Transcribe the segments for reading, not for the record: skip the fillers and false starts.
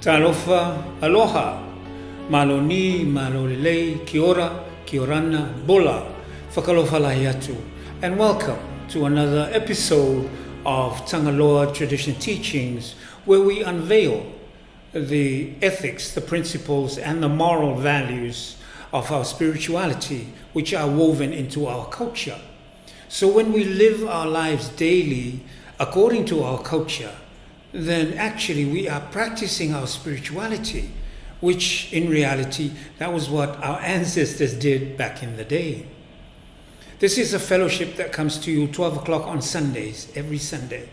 Talofa, aloha, maloni, malolele, kia ora, kia orana, bola, whakalofa lahi atu. And welcome to another episode of Tagaloa Tradition Teachings, where we unveil the ethics, the principles, and the moral values of our spirituality, which are woven into our culture. So when we live our lives daily according to our culture, then actually we are practicing our spirituality, which in reality, that was what our ancestors did back in the day. This is a fellowship that comes to you 12 o'clock on Sundays, every Sunday.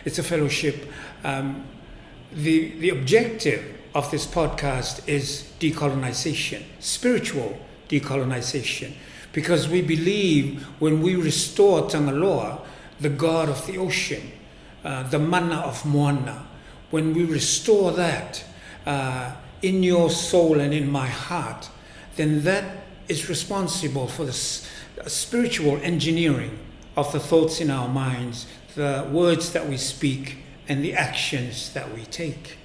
It's a fellowship. The objective of this podcast is decolonization, spiritual decolonization, because we believe when we restore Tagaloa, the god of the ocean, the mana of Moana, when we restore that in your soul and in my heart, then that is responsible for the spiritual engineering of the thoughts in our minds, the words that we speak, and the actions that we take.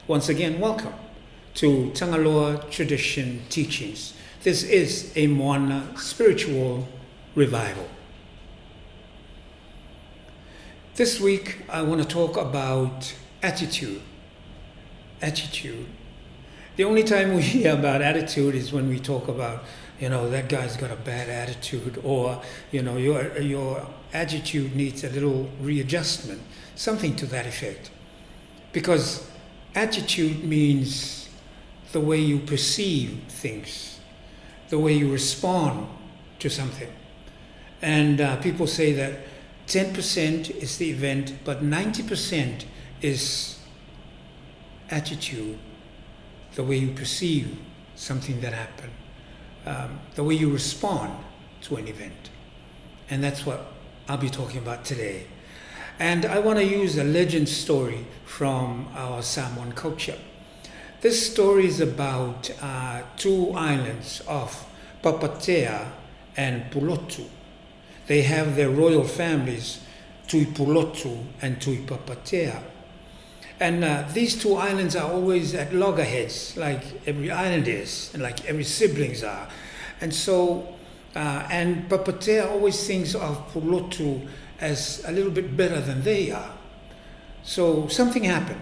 Once again, welcome to Tagaloa Tradition Teachings. This is a Moana spiritual revival. This week, I want to talk about attitude. Attitude. The only time we hear about attitude is when we talk about, that guy's got a bad attitude, or, your attitude needs a little readjustment, something to that effect. Because attitude means the way you perceive things, the way you respond to something. And people say that 10% is the event, but 90% is attitude, the way you perceive something that happened, the way you respond to an event. And that's what I'll be talking about today. And I want to use a legend story from our Samoan culture. This story is about two islands of Papatea and Pulotu. They have their royal families, Tui Pulotu and Tui Papatea. And these two islands are always at loggerheads, like every island is, and like every siblings are. And so, and Papatea always thinks of Pulotu as a little bit better than they are. So something happened.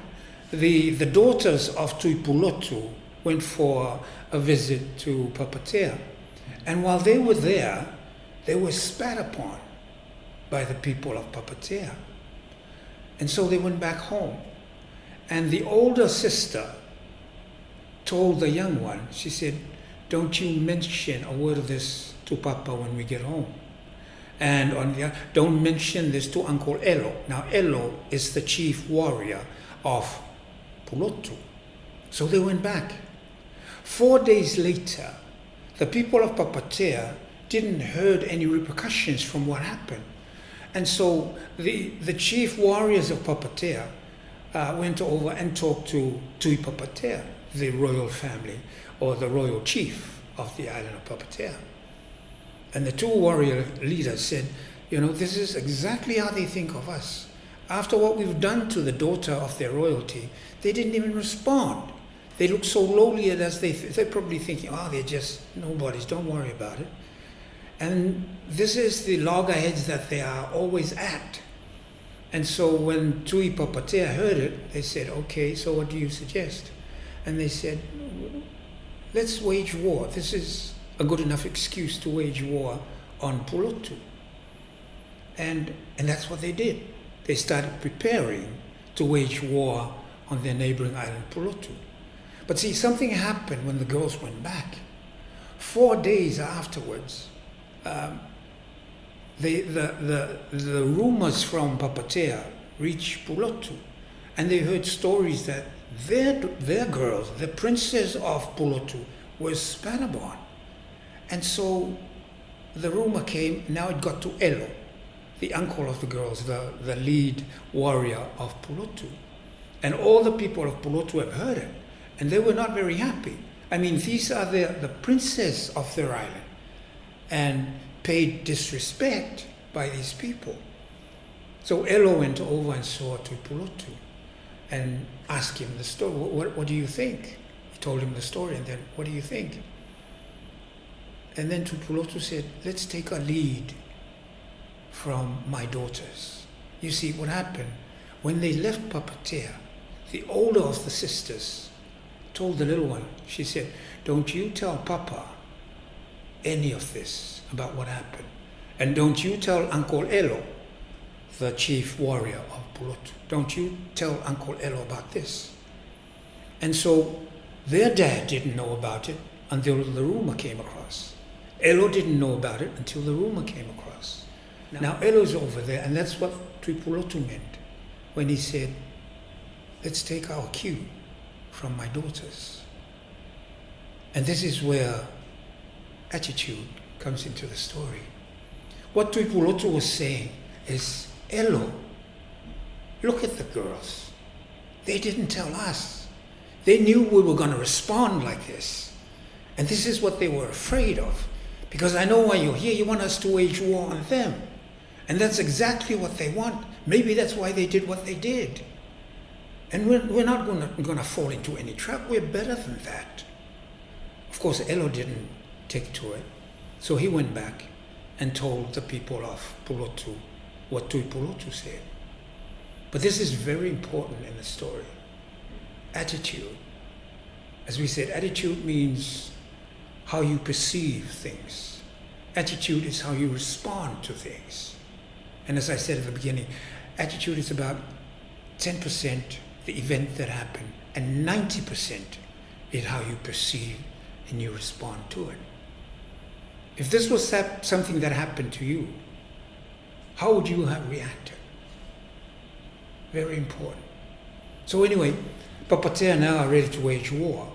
The daughters of Tui Pulotu went for a visit to Papatea. And while they were there, they were spat upon by the people of Papatea. And so they went back home. And the older sister told the young one, she said, "Don't you mention a word of this to Papa when we get home. And don't mention this to Uncle Elo." Now Elo is the chief warrior of Pulotu. So they went back. 4 days later, the people of Papatea didn't heard any repercussions from what happened. And so the chief warriors of Papatea went over and talked to Tui Papatea, the royal family, or the royal chief of the island of Papatea. And the two warrior leaders said, this is exactly how they think of us. After what we've done to the daughter of their royalty, they didn't even respond. They look so lowly as they're probably thinking, they're just nobodies, don't worry about it. And this is the loggerheads that they are always at. And so when Tui Papatea heard it, they said, "Okay, so what do you suggest?" And they said, "Let's wage war. This is a good enough excuse to wage war on Pulotu." And that's what they did. They started preparing to wage war on their neighboring island, Pulotu. But see, something happened when the girls went back. 4 days afterwards, the rumors from Papatea reached Pulotu, and they heard stories that their girls, the princess of Pulotu, was spat upon. And so the rumor came, now it got to Elo, the uncle of the girls, the lead warrior of Pulotu. And all the people of Pulotu have heard it, and they were not very happy. I mean, these are the princess of their island, and paid disrespect by these people. So Elo went over and saw Tui Pulotu. and asked him the story. What do you think? He told him the story, and then, what do you think? And then Tupolotu said, let's take a lead from my daughters. You see, what happened, when they left Papatea, the older of the sisters told the little one, she said, don't you tell Papa any of this about what happened. And don't you tell Uncle Elo, the chief warrior of Pulotu. Don't you tell Uncle Elo about this. And so their dad didn't know about it until the rumor came across. Elo didn't know about it until the rumor came across. Now Elo's over there, and that's what Tuipulotu meant when he said, let's take our cue from my daughters. And this is where attitude comes into the story. What Tuipulotu was saying is, Elo, look at the girls. They didn't tell us. They knew we were going to respond like this. And this is what they were afraid of. Because I know why you're here. You want us to wage war on them. And that's exactly what they want. Maybe that's why they did what they did. And we're not going to fall into any trap. We're better than that. Of course, Elo didn't take to it. So he went back and told the people of Pulotu what Tuipulotu said. But this is very important in the story. Attitude. As we said, attitude means how you perceive things. Attitude is how you respond to things. And as I said at the beginning, attitude is about 10% the event that happened, and 90% is how you perceive and you respond to it. If this was something that happened to you, how would you have reacted? Very important. So anyway, Papatea now are ready to wage war.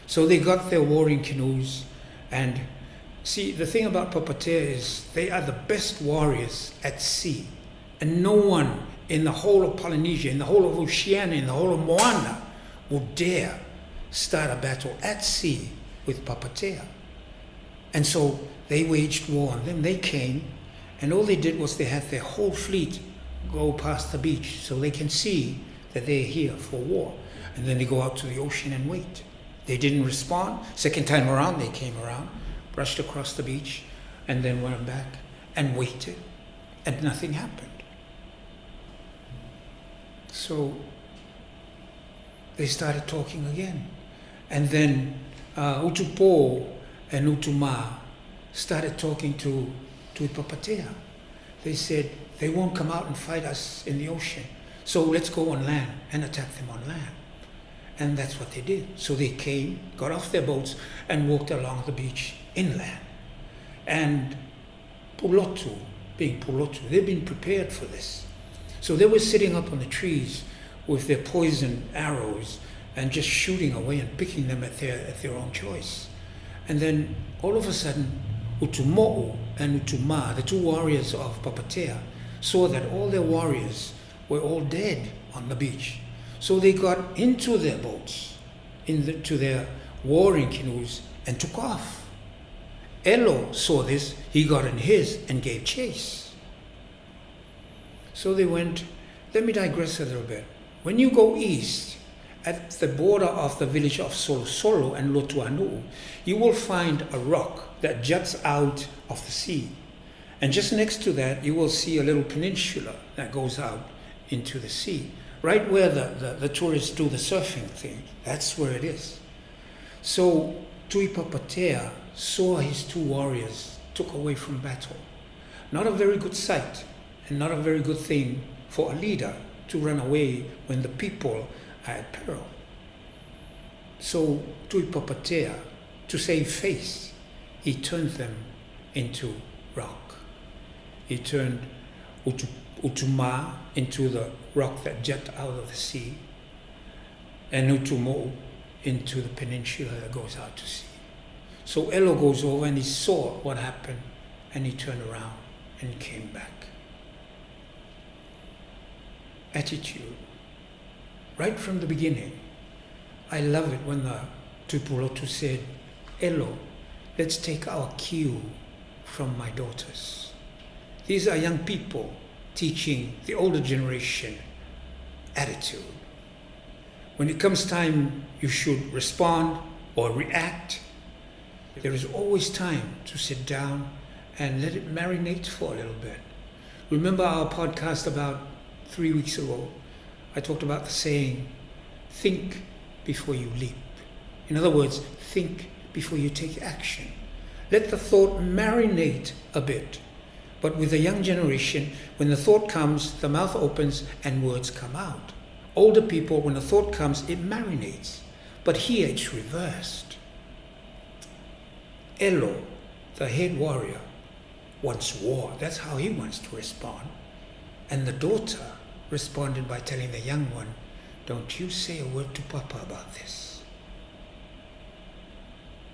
So they got their warring canoes, and see, the thing about Papatea is they are the best warriors at sea. And no one in the whole of Polynesia, in the whole of Oceania, in the whole of Moana would dare start a battle at sea with Papatea. And so they waged war on them. They came, and all they did was they had their whole fleet go past the beach so they can see that they're here for war. And then they go out to the ocean and wait. They didn't respond. Second time around, they came around, brushed across the beach, and then went back and waited, and nothing happened. So they started talking again. And then Utupo and Utuma started talking to Papatea. They said, they won't come out and fight us in the ocean, so let's go on land and attack them on land. And that's what they did. So they came, got off their boats, and walked along the beach inland. And Pulotu, being Pulotu, they've been prepared for this. So they were sitting up on the trees with their poisoned arrows and just shooting away and picking them at their own choice. And then all of a sudden, Utumo'u and Utuma, the two warriors of Papatea, saw that all their warriors were all dead on the beach. So they got into their boats, into their warring canoes, and took off. Elo saw this, he got in his and gave chase. So they went. Let me digress a little bit. When you go east, at the border of the village of Solosolo and Lotuanu, you will find a rock that juts out of the sea. And just next to that, you will see a little peninsula that goes out into the sea. Right where the tourists do the surfing thing, that's where it is. So Tuipapatea saw his two warriors took away from battle. Not a very good sight, and not a very good thing for a leader to run away when the people are at peril. So Tuipapatea, to save face, he turned them into rock. He turned Utuma into the rock that jut out of the sea, and Utumo into the peninsula that goes out to sea. So Elo goes over and he saw what happened, and he turned around and came back. Attitude. Right from the beginning, I love it when the Tuipulotu said, Elo, let's take our cue from my daughters. These are young people teaching the older generation attitude. When it comes time you should respond or react, there is always time to sit down and let it marinate for a little bit. Remember our podcast about 3 weeks ago? I talked about the saying, think before you leap. In other words, think before you take action. Let the thought marinate a bit. But with the young generation, when the thought comes, the mouth opens and words come out. Older people, when the thought comes, it marinates. But here it's reversed. Elo, the head warrior, wants war. That's how he wants to respond. And the daughter responded by telling the young one, don't you say a word to Papa about this.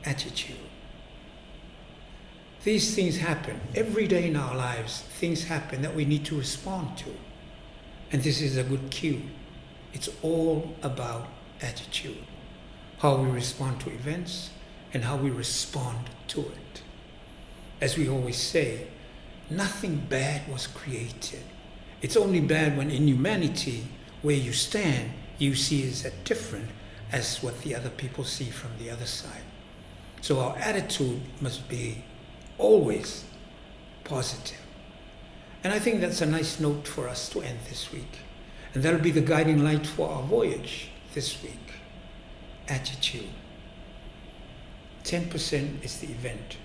Attitude. These things happen. Every day in our lives, things happen that we need to respond to. And this is a good cue. It's all about attitude. How we respond to events and how we respond to it. As we always say, nothing bad was created. It's only bad when in humanity, where you stand, you see is as different as what the other people see from the other side. So our attitude must be always positive. And I think that's a nice note for us to end this week. And that'll be the guiding light for our voyage this week. Attitude. 10% is the event,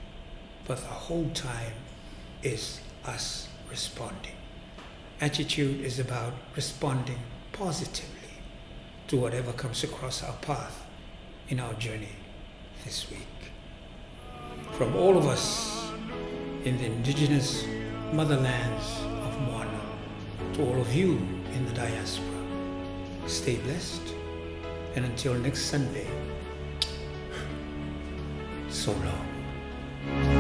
but the whole time is us responding. Attitude is about responding positively to whatever comes across our path in our journey this week. From all of us in the indigenous motherlands of Moana, to all of you in the diaspora, stay blessed, and until next Sunday, so long.